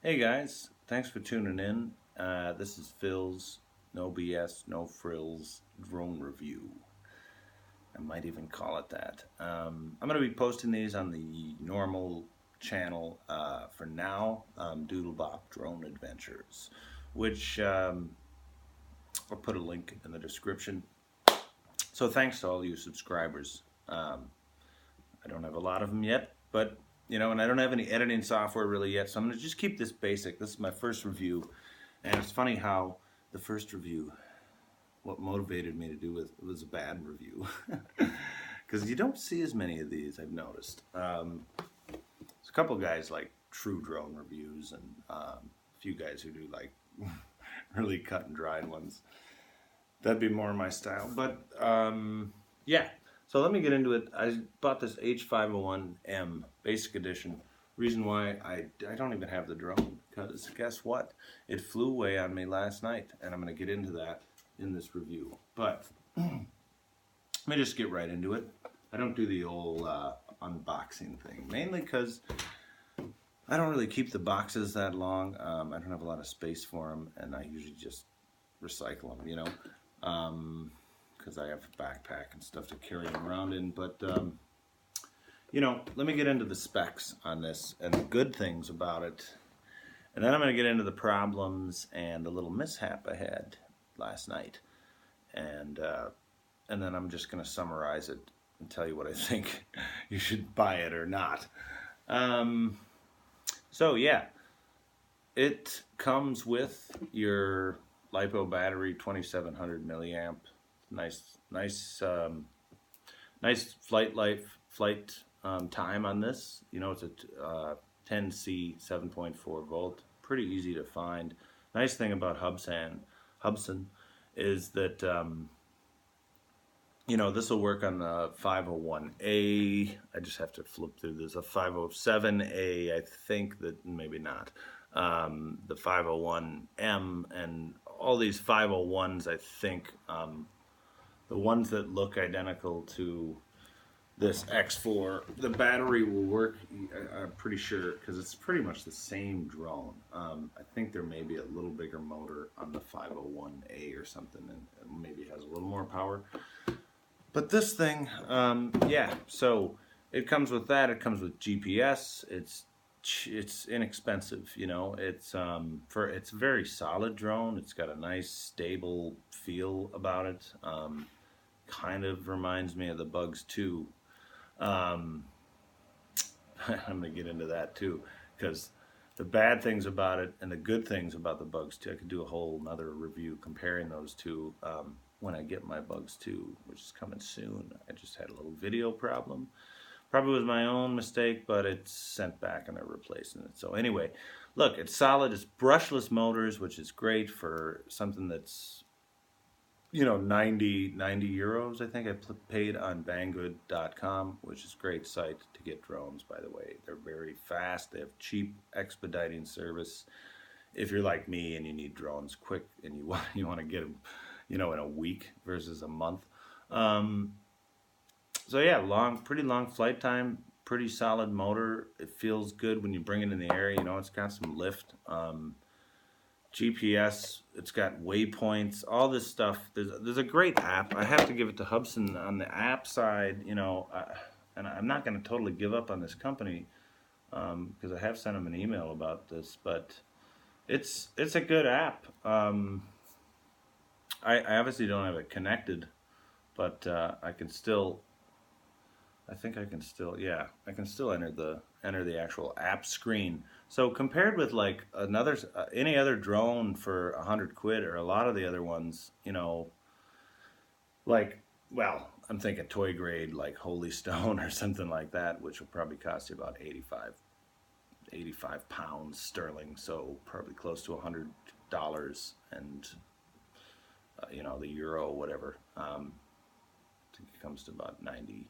Hey guys, thanks for tuning in. This is Phil's No BS, No Frills drone review. I might even call it that. I'm going to be posting these on the normal channel for now, Doodlebop Drone Adventures, which I'll put a link in the description. So thanks to all you subscribers. I don't have a lot of them yet, but and I don't have any editing software really yet, so I'm going to just keep this basic. This is my first review, and it's funny how the first review, what motivated me to do it was a bad review, because you don't see as many of these, I've noticed. There's a couple guys like true drone reviews, and a few guys who do like really cut and dried ones. That'd be more my style, but yeah. So let me get into it. I bought this H501M basic edition. Reason why I don't even have the drone, because guess what? It flew away on me last night, and I'm going to get into that in this review. But let me just get right into it. I don't do the old unboxing thing, mainly because I don't really keep the boxes that long. I don't have a lot of space for them, and I usually just recycle them, because I have a backpack and stuff to carry them around in. But let me get into the specs on this and the good things about it, and then I'm going to get into the problems and the little mishap I had last night, and then I'm just going to summarize it and tell you what I think you should buy it or not. So yeah, it comes with your LiPo battery, 2700 milliamp. Nice flight time on this. It's a 10C 7.4 volt. Pretty easy to find. Nice thing about Hubsan is that this will work on the 501A. I just have to flip through this. A 507A, I think, that maybe not. The 501M and all these 501s, I think. The ones that look identical to this X4, the battery will work, I'm pretty sure, because it's pretty much the same drone. I think there may be a little bigger motor on the 501A or something, and maybe has a little more power. But this thing, yeah, so it comes with that. It comes with GPS. It's inexpensive, it's it's a very solid drone. It's got a nice stable feel about it. Kind of reminds me of the Bugs 2. I'm gonna get into that too, because the bad things about it and the good things about the Bugs 2, I could do a whole another review comparing those two when I get my Bugs 2, which is coming soon. I just had a little video problem. Probably was my own mistake, but it's sent back and they're replacing it. So anyway, look, it's solid. It's brushless motors, which is great for something that's 90 euros. I think I paid on Banggood.com, which is a great site to get drones, by the way. They're very fast. They have cheap expediting service. If you're like me and you need drones quick and you want to get them, in a week versus a month. So yeah, pretty long flight time, pretty solid motor. It feels good when you bring it in the air. It's got some lift. GPS, it's got waypoints, all this stuff. There's a great app. I have to give it to Hubsan on the app side, and I'm not going to totally give up on this company because I have sent them an email about this, but it's a good app. I obviously don't have it connected, but I can still enter the actual app screen. So compared with like any other drone for 100 quid, or a lot of the other ones, I'm thinking toy grade like Holy Stone or something like that, which will probably cost you about 85 pounds sterling, so probably close to $100, and the euro, whatever. I think it comes to about 90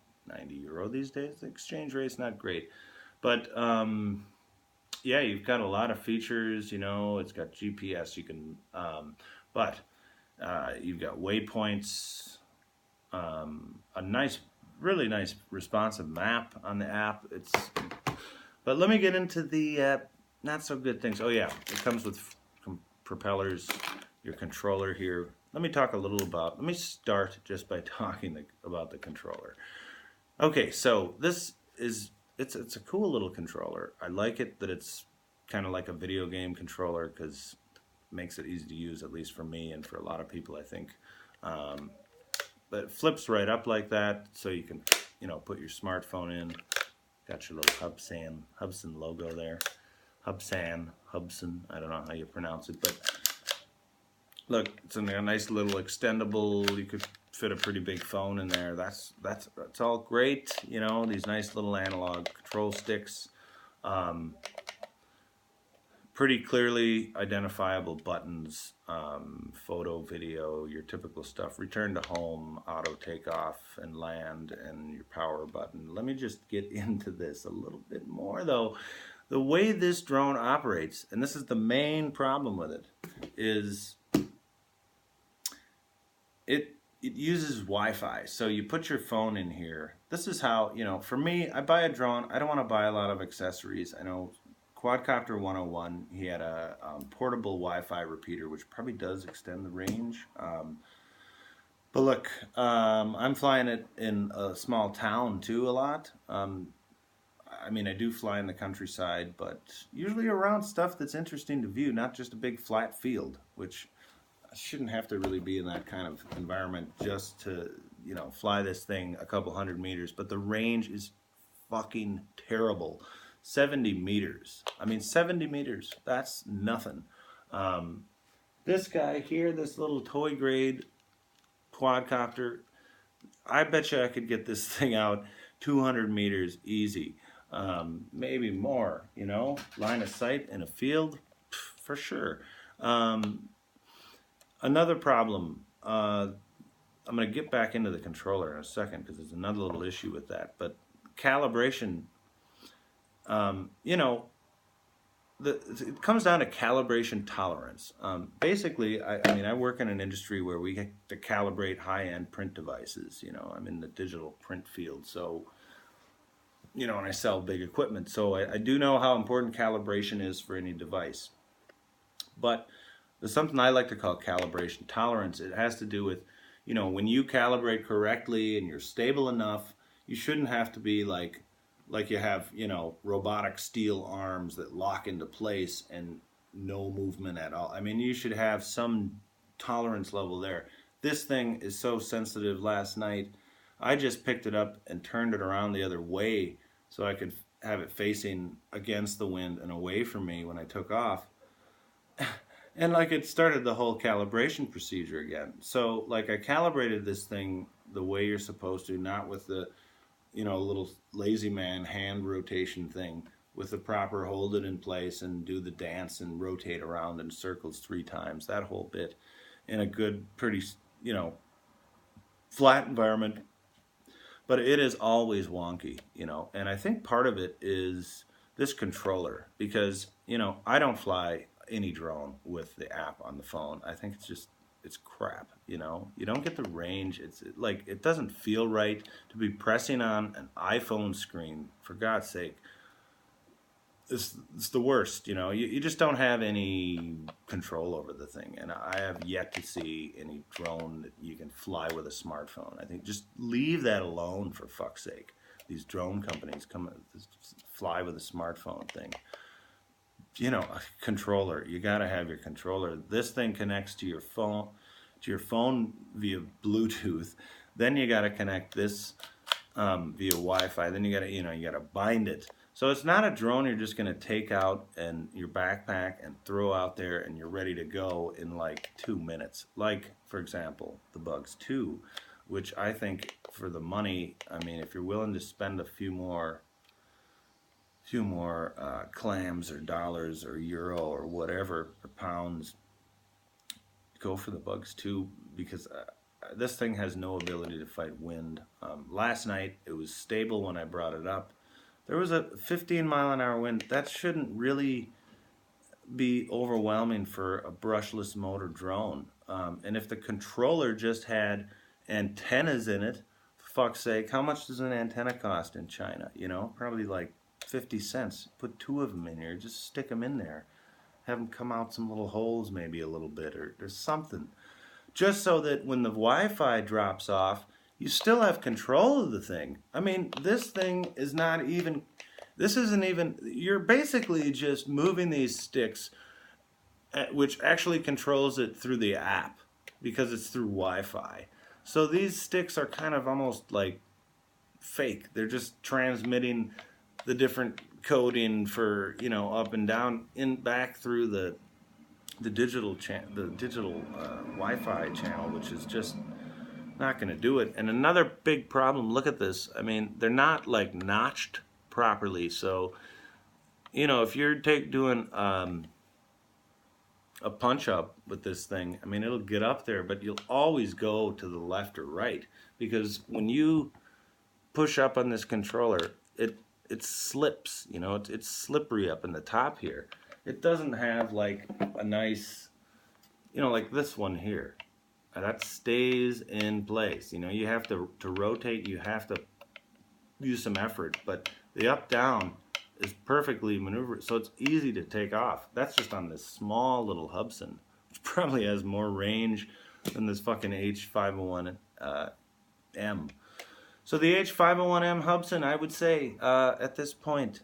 euro these days. The exchange rate's not great, but yeah, you've got a lot of features. It's got GPS. You can, but you've got waypoints. A really nice responsive map on the app. But let me get into the not so good things. Oh yeah, it comes with propellers, your controller here. Let me talk a little about, let me start just by talking about the controller. Okay, so this is, it's a cool little controller. I like it that it's kind of like a video game controller because it makes it easy to use, at least for me and for a lot of people, I think. But it flips right up like that, so you can, you know, put your smartphone in. Got your little Hubsan logo there. Hubsan, I don't know how you pronounce it, but look, it's a nice little extendable. You could fit a pretty big phone in there. That's all great, you know. These nice little analog control sticks, pretty clearly identifiable buttons, photo, video, your typical stuff. Return to home, auto takeoff and land, and your power button. Let me just get into this a little bit more though. The way this drone operates, and this is the main problem with it, is it uses Wi-Fi. So you put your phone in here. This is how, you know, for me, I buy a drone. I don't want to buy a lot of accessories. I know Quadcopter 101, he had a portable Wi-Fi repeater, which probably does extend the range. But look, I'm flying it in a small town too a lot. I mean, I do fly in the countryside, but usually around stuff that's interesting to view, not just a big flat field, which I shouldn't have to really be in that kind of environment just to, you know, fly this thing a couple 100 meters. But the range is fucking terrible. 70 meters. I mean, 70 meters, that's nothing. This guy here, this little toy grade quadcopter, I bet you I could get this thing out 200 meters easy. Maybe more, you know, line of sight in a field, for sure. Another problem, I'm going to get back into the controller in a second because there's another little issue with that, but calibration, you know, it comes down to calibration tolerance. Basically, I mean, I work in an industry where we have to calibrate high-end print devices. You know, I'm in the digital print field, so, you know, and I sell big equipment. So I do know how important calibration is for any device. But there's something I like to call calibration tolerance. It has to do with, you know, when you calibrate correctly and you're stable enough, you shouldn't have to be like you have, you know, robotic steel arms that lock into place and no movement at all. I mean, you should have some tolerance level there. This thing is so sensitive. Last night, I just picked it up and turned it around the other way so I could have it facing against the wind and away from me when I took off. And like it started the whole calibration procedure again. So like I calibrated this thing the way you're supposed to, not with the, you know, little lazy man hand rotation thing, with the proper hold it in place and do the dance and rotate around in circles 3 times, that whole bit, in a good, pretty, you know, flat environment. But it is always wonky, you know, and I think part of it is this controller, because, you know, I don't fly any drone with the app on the phone. I think it's just, it's crap, you know. You don't get the range. It's like, it doesn't feel right to be pressing on an iPhone screen, for God's sake. It's the worst, you know. You just don't have any control over the thing, and I have yet to see any drone that you can fly with a smartphone. I think just leave that alone, for fuck's sake. These drone companies come fly with a smartphone thing. You know, a controller. You got to have your controller. This thing connects to your phone via Bluetooth. Then you got to connect this via Wi-Fi. Then you got to, you know, you got to bind it. So it's not a drone you're just going to take out and your backpack and throw out there and you're ready to go in like 2 minutes. Like, for example, the Bugs 2, which I think for the money, I mean, if you're willing to spend a few more clams or dollars or euro or whatever, or pounds, go for the Bugs 2, because this thing has no ability to fight wind. Last night it was stable when I brought it up. There was a 15-mile-an-hour wind. That shouldn't really be overwhelming for a brushless motor drone. And if the controller just had antennas in it, for fuck's sake, how much does an antenna cost in China? You know, probably like 50 cents. Put 2 of them in here. Just stick them in there. Have them come out some little holes maybe a little bit, or there's something. Just so that when the Wi-Fi drops off, you still have control of the thing. I mean, this thing is not even, this isn't even, you're basically just moving these sticks, which actually controls it through the app because it's through Wi-Fi. So these sticks are kind of almost like fake. They're just transmitting the different coding for, you know, up and down in back through the digital Wi-Fi channel, which is just not going to do it. And another big problem, look at this. I mean, they're not like notched properly. So, you know, if you're doing a punch up with this thing, I mean, it'll get up there, but you'll always go to the left or right, because when you push up on this controller, it slips, you know, it's slippery up in the top here. It doesn't have like a nice, you know, like this one here. That stays in place. You know, you have to rotate, you have to use some effort, but the up down is perfectly maneuverable, so it's easy to take off. That's just on this small little Hubsan, which probably has more range than this fucking H501M. So the H501M Hubsan, I would say, at this point,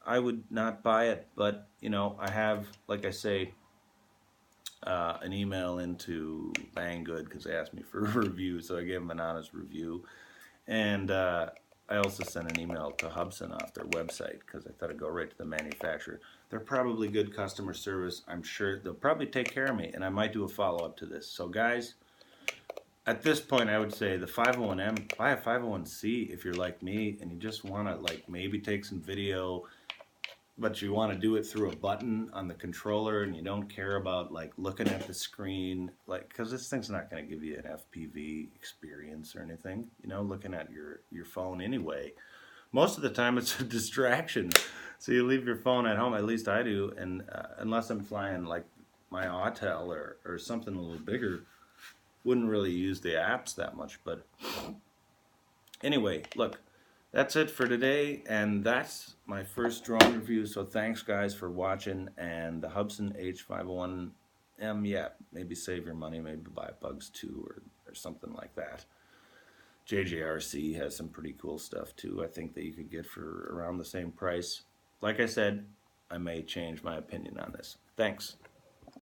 I would not buy it, but, you know, I have, like I say, an email into Banggood because they asked me for a review, so I gave them an honest review. And I also sent an email to Hubsan off their website because I thought I'd go right to the manufacturer. They're probably good customer service. I'm sure they'll probably take care of me, and I might do a follow-up to this. So guys, at this point, I would say the 501M, buy a 501C if you're like me and you just want to like maybe take some video, but you want to do it through a button on the controller and you don't care about like looking at the screen, like, because this thing's not going to give you an FPV experience or anything, you know, looking at your phone anyway. Most of the time it's a distraction, so you leave your phone at home, at least I do, and unless I'm flying like my Autel or something a little bigger, wouldn't really use the apps that much. But anyway, look, that's it for today, and that's my first drone review. So thanks guys for watching. And the Hubsan H501M, yeah, maybe save your money, maybe buy Bugs 2 or something like that. JJRC has some pretty cool stuff too, I think, that you could get for around the same price. Like I said, I may change my opinion on this. Thanks.